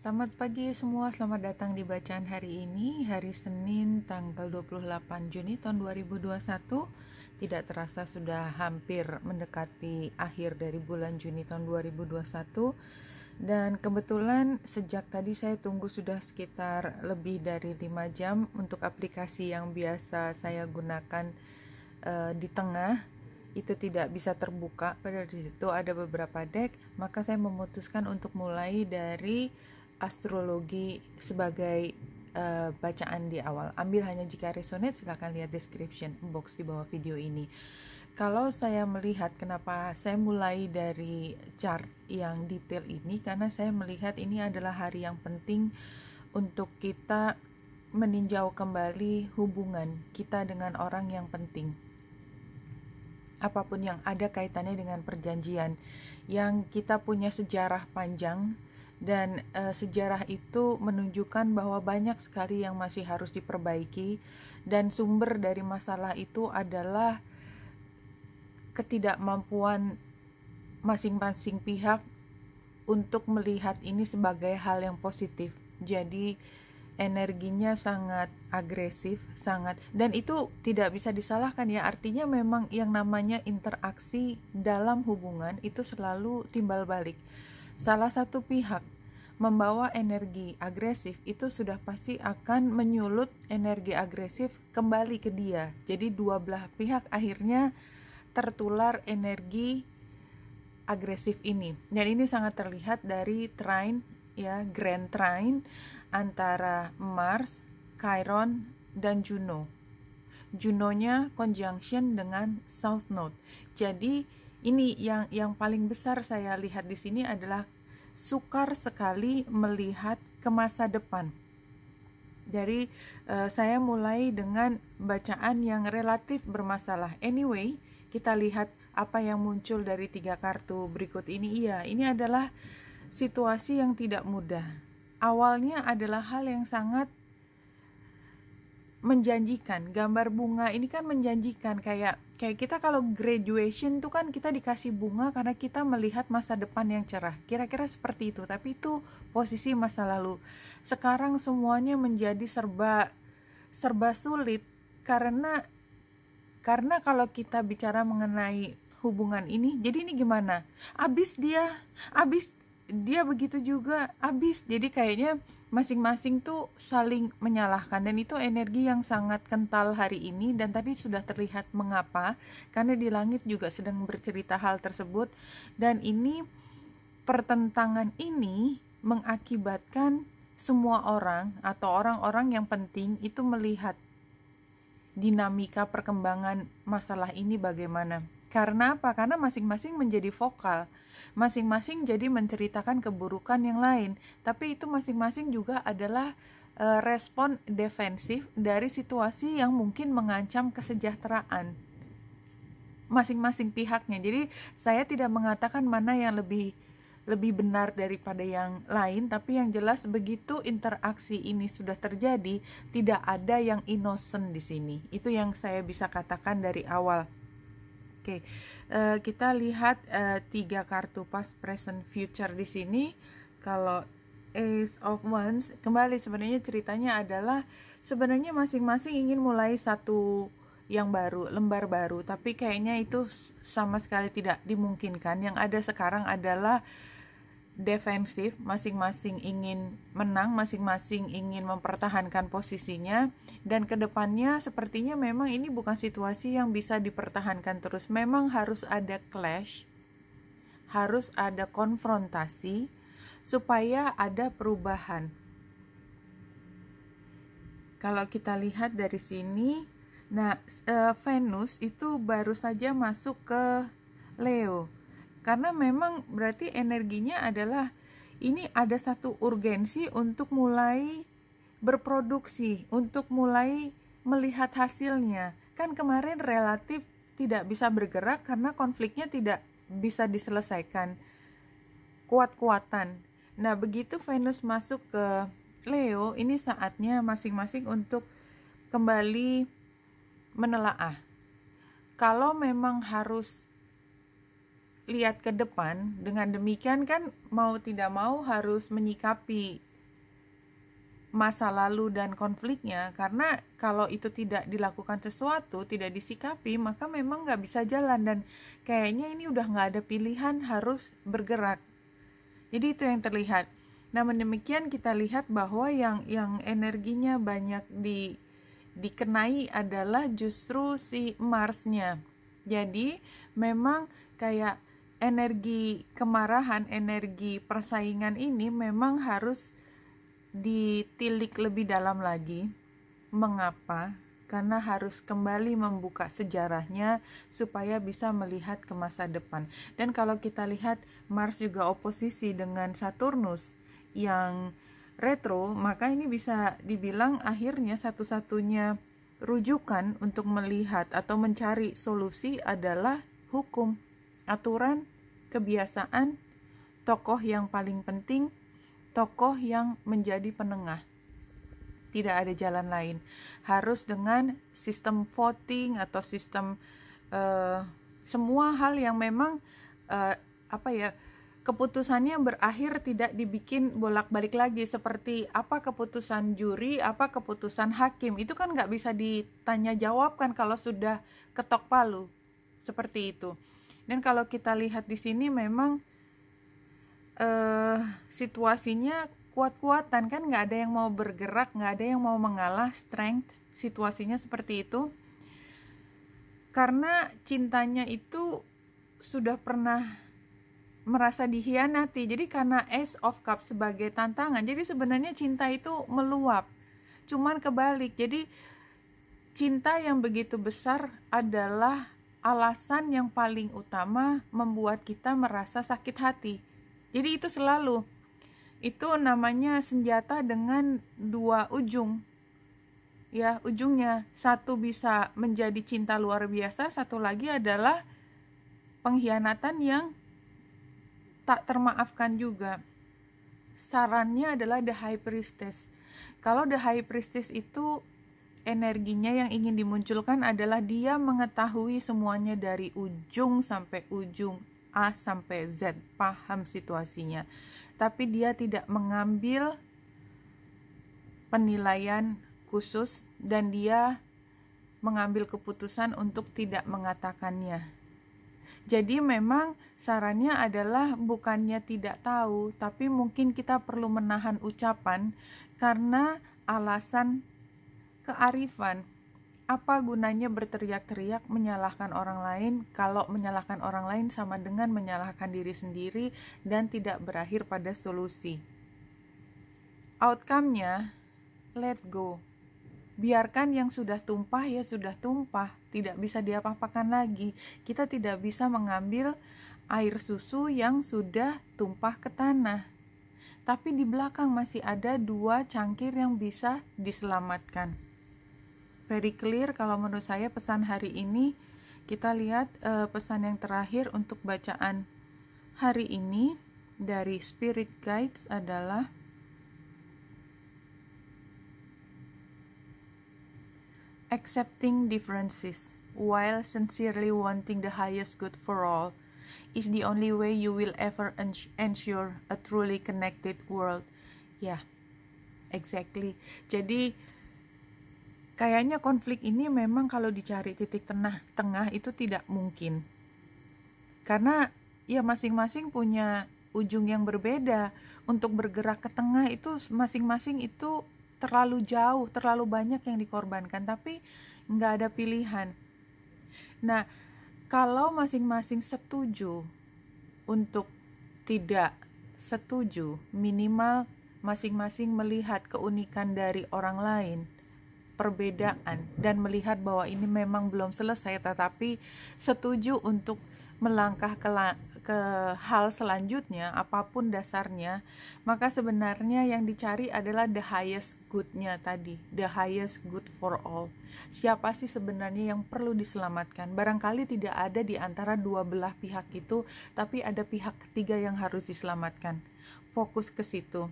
Selamat pagi semua, selamat datang di bacaan hari ini, hari Senin tanggal 28 Juni tahun 2021. Tidak terasa sudah hampir mendekati akhir dari bulan Juni tahun 2021. Dan kebetulan sejak tadi saya tunggu sudah sekitar lebih dari 5 jam untuk aplikasi yang biasa saya gunakan di tengah itu tidak bisa terbuka, padahal di situ ada beberapa deck. Maka saya memutuskan untuk mulai dari astrologi sebagai bacaan di awal. Ambil hanya jika resonate, silakan lihat description box di bawah video ini. Kalau saya melihat kenapa saya mulai dari chart yang detail ini, karena saya melihat ini adalah hari yang penting untuk kita meninjau kembali hubungan kita dengan orang yang penting. Apapun yang ada kaitannya dengan perjanjian, yang kita punya sejarah panjang, dan sejarah itu menunjukkan bahwa banyak sekali yang masih harus diperbaiki, dan sumber dari masalah itu adalah ketidakmampuan masing-masing pihak untuk melihat ini sebagai hal yang positif. Jadi energinya sangat agresif, dan itu tidak bisa disalahkan ya. Artinya memang yang namanya interaksi dalam hubungan itu selalu timbal balik. Salah satu pihak membawa energi agresif, itu sudah pasti akan menyulut energi agresif kembali ke dia. Jadi dua belah pihak akhirnya tertular energi agresif ini. Dan ini sangat terlihat dari trine ya, grand trine antara Mars, Chiron, dan Juno. Junonya conjunction dengan South Node. Jadi ini yang paling besar saya lihat di sini adalah sukar sekali melihat ke masa depan. Dari saya mulai dengan bacaan yang relatif bermasalah. Anyway, kita lihat apa yang muncul dari 3 kartu berikut ini. Iya, ini adalah situasi yang tidak mudah. Awalnya adalah hal yang sangat menjanjikan. Gambar bunga ini kan menjanjikan, kayak kita kalau graduation tuh kan kita dikasih bunga karena kita melihat masa depan yang cerah. Kira-kira seperti itu, tapi itu posisi masa lalu. Sekarang semuanya menjadi serba sulit karena kalau kita bicara mengenai hubungan ini, jadi ini gimana? Abis dia begitu juga, jadi kayaknya masing-masing tuh saling menyalahkan, dan itu energi yang sangat kental hari ini. Dan tadi sudah terlihat mengapa, karena di langit juga sedang bercerita hal tersebut. Dan ini pertentangan ini mengakibatkan semua orang atau orang-orang yang penting itu melihat dinamika perkembangan masalah ini bagaimana. Karena apa? Karena masing-masing menjadi vokal, masing-masing jadi menceritakan keburukan yang lain, tapi itu masing-masing juga adalah respon defensif dari situasi yang mungkin mengancam kesejahteraan masing-masing pihaknya. Jadi saya tidak mengatakan mana yang lebih benar daripada yang lain, tapi yang jelas begitu interaksi ini sudah terjadi, tidak ada yang innocent di sini. Itu yang saya bisa katakan dari awal. Oke, kita lihat 3 kartu past, present, future di sini. Kalau Ace of Wands, kembali sebenarnya ceritanya adalah sebenarnya masing-masing ingin mulai satu yang baru, lembar baru, tapi kayaknya itu sama sekali tidak dimungkinkan. Yang ada sekarang adalah defensif, masing-masing ingin menang, masing-masing ingin mempertahankan posisinya, dan kedepannya sepertinya memang ini bukan situasi yang bisa dipertahankan terus. Memang harus ada clash, harus ada konfrontasi supaya ada perubahan. Kalau kita lihat dari sini, nah Venus itu baru saja masuk ke Leo. Karena memang berarti energinya adalah ini ada satu urgensi untuk mulai berproduksi, untuk mulai melihat hasilnya. Kan kemarin relatif tidak bisa bergerak karena konfliknya tidak bisa diselesaikan kuat-kuatan. Nah, begitu Venus masuk ke Leo, ini saatnya masing-masing untuk kembali menelaah. Kalau memang harus lihat ke depan, dengan demikian kan mau tidak mau harus menyikapi masa lalu dan konfliknya, karena kalau itu tidak dilakukan sesuatu, tidak disikapi, maka memang nggak bisa jalan, dan kayaknya ini udah nggak ada pilihan, harus bergerak. Jadi itu yang terlihat. Namun demikian kita lihat bahwa yang energinya banyak dikenai adalah justru si Marsnya. Jadi memang kayak energi kemarahan, energi persaingan ini memang harus ditilik lebih dalam lagi. Mengapa? Karena harus kembali membuka sejarahnya supaya bisa melihat ke masa depan. Dan kalau kita lihat Mars juga oposisi dengan Saturnus yang retro, maka ini bisa dibilang akhirnya satu-satunya rujukan untuk melihat atau mencari solusi adalah hukum, aturan, kebiasaan, tokoh yang paling penting, tokoh yang menjadi penengah. Tidak ada jalan lain. Harus dengan sistem voting atau sistem semua hal yang memang keputusannya berakhir tidak dibikin bolak-balik lagi, seperti apa keputusan juri, apa keputusan hakim. Itu kan nggak bisa ditanya jawabkan kalau sudah ketok palu. Seperti itu. Dan kalau kita lihat di sini memang situasinya kuat-kuatan kan, nggak ada yang mau bergerak, nggak ada yang mau mengalah, strength, situasinya seperti itu. Karena cintanya itu sudah pernah merasa dikhianati, jadi karena Ace of Cups sebagai tantangan, jadi sebenarnya cinta itu meluap, cuman kebalik. Jadi cinta yang begitu besar adalah alasan yang paling utama membuat kita merasa sakit hati. Jadi itu selalu, itu namanya senjata dengan dua ujung. Ya, ujungnya satu bisa menjadi cinta luar biasa, satu lagi adalah pengkhianatan yang tak termaafkan juga. Sarannya adalah The High Priestess. Kalau The High Priestess itu energinya yang ingin dimunculkan adalah dia mengetahui semuanya dari ujung sampai ujung, A sampai Z, paham situasinya. Tapi dia tidak mengambil penilaian khusus dan dia mengambil keputusan untuk tidak mengatakannya. Jadi memang sarannya adalah bukannya tidak tahu, tapi mungkin kita perlu menahan ucapan karena alasan kearifan. Apa gunanya berteriak-teriak menyalahkan orang lain kalau menyalahkan orang lain sama dengan menyalahkan diri sendiri dan tidak berakhir pada solusi. Outcome-nya, let go. Biarkan yang sudah tumpah ya sudah tumpah, tidak bisa diapa-apakan lagi. Kita tidak bisa mengambil air susu yang sudah tumpah ke tanah. Tapi di belakang masih ada 2 cangkir yang bisa diselamatkan. Very clear kalau menurut saya pesan hari ini. Kita lihat pesan yang terakhir untuk bacaan hari ini dari Spirit Guides adalah accepting differences while sincerely wanting the highest good for all is the only way you will ever ensure a truly connected world. Ya, exactly. Jadi kayaknya konflik ini memang kalau dicari titik tengah itu tidak mungkin. Karena ya masing-masing punya ujung yang berbeda. Untuk bergerak ke tengah itu masing-masing itu terlalu jauh, terlalu banyak yang dikorbankan, tapi nggak ada pilihan. Nah, kalau masing-masing setuju untuk tidak setuju, minimal masing-masing melihat keunikan dari orang lain, perbedaan, dan melihat bahwa ini memang belum selesai, tetapi setuju untuk melangkah ke hal selanjutnya, apapun dasarnya, maka sebenarnya yang dicari adalah the highest good-nya tadi, the highest good for all. Siapa sih sebenarnya yang perlu diselamatkan? Barangkali tidak ada di antara dua belah pihak itu, tapi ada pihak ketiga yang harus diselamatkan. Fokus ke situ.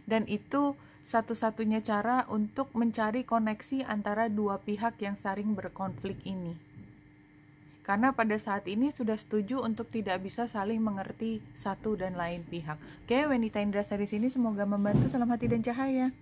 Dan itu satu-satunya cara untuk mencari koneksi antara dua pihak yang saling berkonflik ini. Karena pada saat ini sudah setuju untuk tidak bisa saling mengerti satu dan lain pihak. Oke, Wenita Indra dari sini semoga membantu. Salam hati dan cahaya.